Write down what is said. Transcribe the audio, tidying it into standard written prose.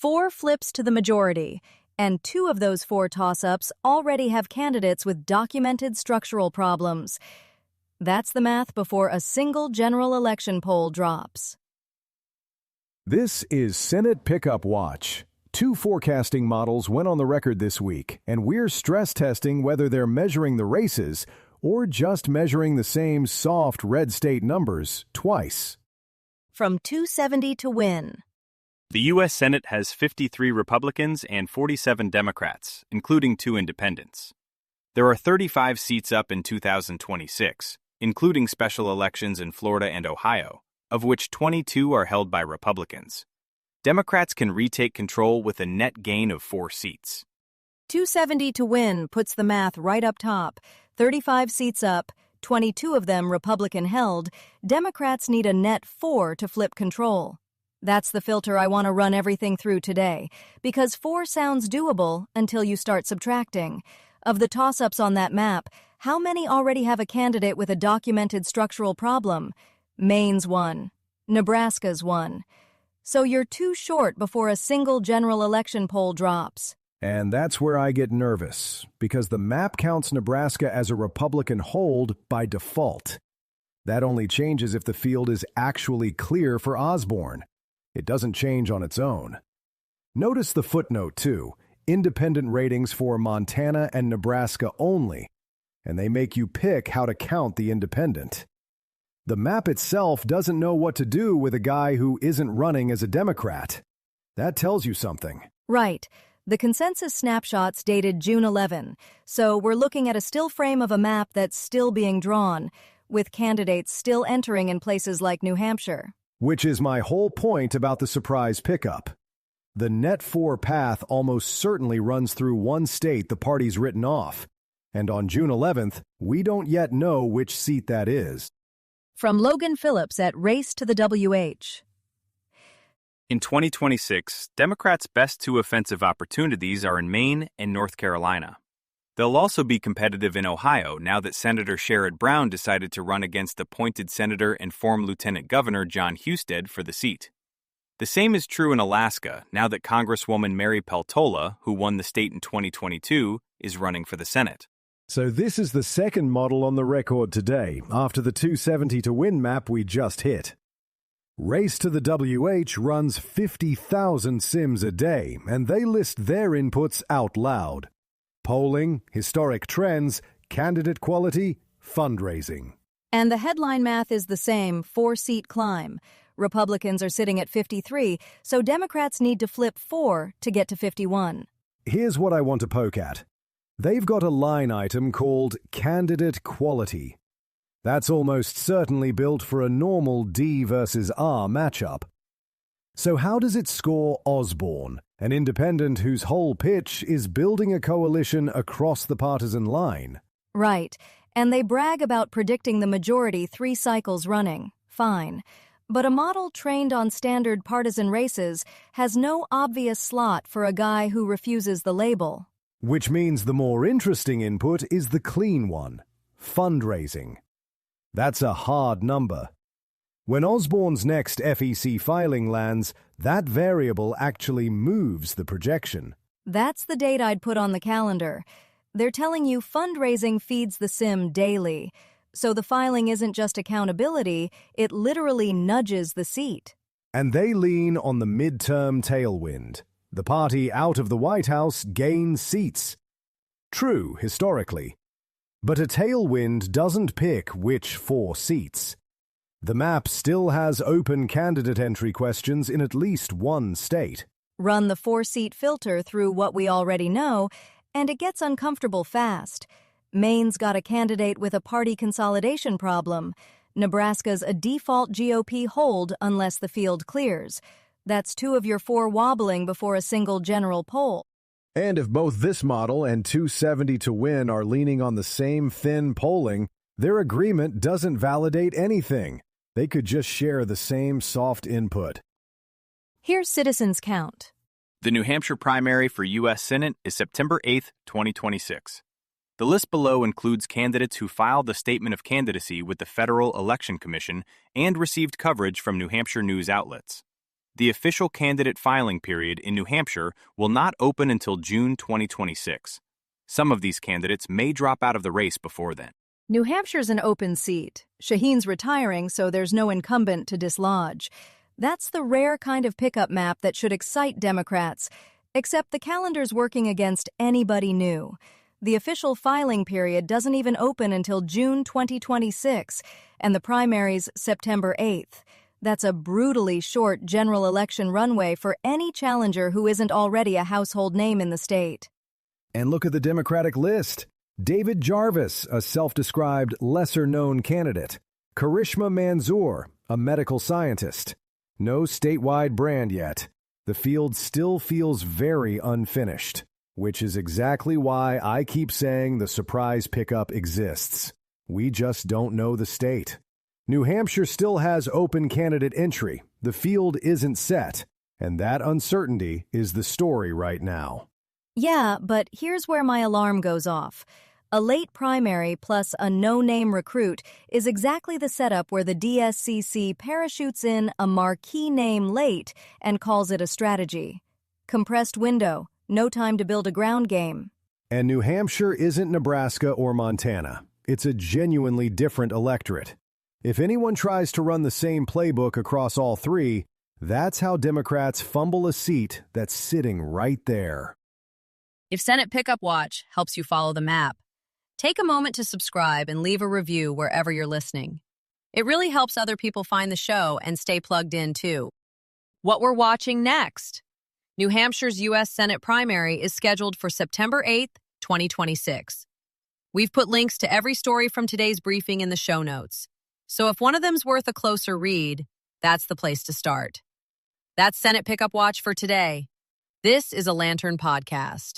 4 flips to the majority, and 2 of those 4 toss-ups already have candidates with documented structural problems. That's the math before a single general election poll drops. This is Senate Pickup Watch. 2 forecasting models went on the record this week, and we're stress testing whether they're measuring the races or just measuring the same soft red state numbers twice. From 270 to win. The U.S. Senate has 53 Republicans and 47 Democrats, including 2 independents. There are 35 seats up in 2026, including special elections in Florida and Ohio, of which 22 are held by Republicans. Democrats can retake control with a net gain of 4 seats. 270 to win puts the math right up top. 35 seats up, 22 of them Republican-held. Democrats need a net 4 to flip control. That's the filter I want to run everything through today, because 4 sounds doable until you start subtracting. Of the toss-ups on that map, how many already have a candidate with a documented structural problem? Maine's 1. Nebraska's 1. So you're too short before a single general election poll drops. And that's where I get nervous, because the map counts Nebraska as a Republican hold by default. That only changes if the field is actually clear for Osborne. It doesn't change on its own. Notice the footnote, too. Independent ratings for Montana and Nebraska only, and they make you pick how to count the independent. The map itself doesn't know what to do with a guy who isn't running as a Democrat. That tells you something. Right. The consensus snapshot's dated June 11, so we're looking at a still frame of a map that's still being drawn, with candidates still entering in places like New Hampshire. Which is my whole point about the surprise pickup. The net 4 path almost certainly runs through one state the party's written off, and on June 11th, we don't yet know which seat that is. From Logan Phillips at Race to the WH. In 2026, Democrats' best 2 offensive opportunities are in Maine and North Carolina. They'll also be competitive in Ohio now that Senator Sherrod Brown decided to run against appointed Senator and former Lieutenant Governor John Husted for the seat. The same is true in Alaska now that Congresswoman Mary Peltola, who won the state in 2022, is running for the Senate. So this is the second model on the record today, after the 270 to win map we just hit. Race to the WH runs 50,000 sims a day, and they list their inputs out loud. Polling, historic trends, candidate quality, fundraising. And the headline math is the same, 4-seat climb. Republicans are sitting at 53, so Democrats need to flip 4 to get to 51. Here's what I want to poke at. They've got a line item called candidate quality. That's almost certainly built for a normal D versus R matchup. So how does it score Osborne, an independent whose whole pitch is building a coalition across the partisan line? Right, and they brag about predicting the majority 3 cycles running. Fine. But a model trained on standard partisan races has no obvious slot for a guy who refuses the label. Which means the more interesting input is the clean one, fundraising. That's a hard number. When Osborne's next FEC filing lands, that variable actually moves the projection. That's the date I'd put on the calendar. They're telling you fundraising feeds the sim daily, so the filing isn't just accountability, it literally nudges the seat. And they lean on the midterm tailwind. The party out of the White House gains seats. True, historically. But a tailwind doesn't pick which 4 seats. The map still has open candidate entry questions in at least one state. Run the 4-seat filter through what we already know, and it gets uncomfortable fast. Maine's got a candidate with a party consolidation problem. Nebraska's a default GOP hold unless the field clears. That's 2 of your 4 wobbling before a single general poll. And if both this model and 270 to win are leaning on the same thin polling, their agreement doesn't validate anything. They could just share the same soft input. Here's Citizens Count. The New Hampshire primary for U.S. Senate is September 8, 2026. The list below includes candidates who filed a statement of candidacy with the Federal Election Commission and received coverage from New Hampshire news outlets. The official candidate filing period in New Hampshire will not open until June 2026. Some of these candidates may drop out of the race before then. New Hampshire's an open seat. Shaheen's retiring, so there's no incumbent to dislodge. That's the rare kind of pickup map that should excite Democrats, except the calendar's working against anybody new. The official filing period doesn't even open until June 2026, and the primary's September 8th. That's a brutally short general election runway for any challenger who isn't already a household name in the state. And look at the Democratic list. David Jarvis, a self-described lesser-known candidate. Karishma Manzoor, a medical scientist. No statewide brand yet. The field still feels very unfinished, which is exactly why I keep saying the surprise pickup exists. We just don't know the state. New Hampshire still has open candidate entry. The field isn't set, and that uncertainty is the story right now. Yeah, but here's where my alarm goes off. A late primary plus a no-name recruit is exactly the setup where the DSCC parachutes in a marquee name late and calls it a strategy. Compressed window, no time to build a ground game. And New Hampshire isn't Nebraska or Montana. It's a genuinely different electorate. If anyone tries to run the same playbook across all three, that's how Democrats fumble a seat that's sitting right there. If Senate Pickup Watch helps you follow the map, take a moment to subscribe and leave a review wherever you're listening. It really helps other people find the show and stay plugged in, too. What we're watching next. New Hampshire's U.S. Senate primary is scheduled for September 8th, 2026. We've put links to every story from today's briefing in the show notes. So if one of them's worth a closer read, that's the place to start. That's Senate Pickup Watch for today. This is a Lantern Podcast.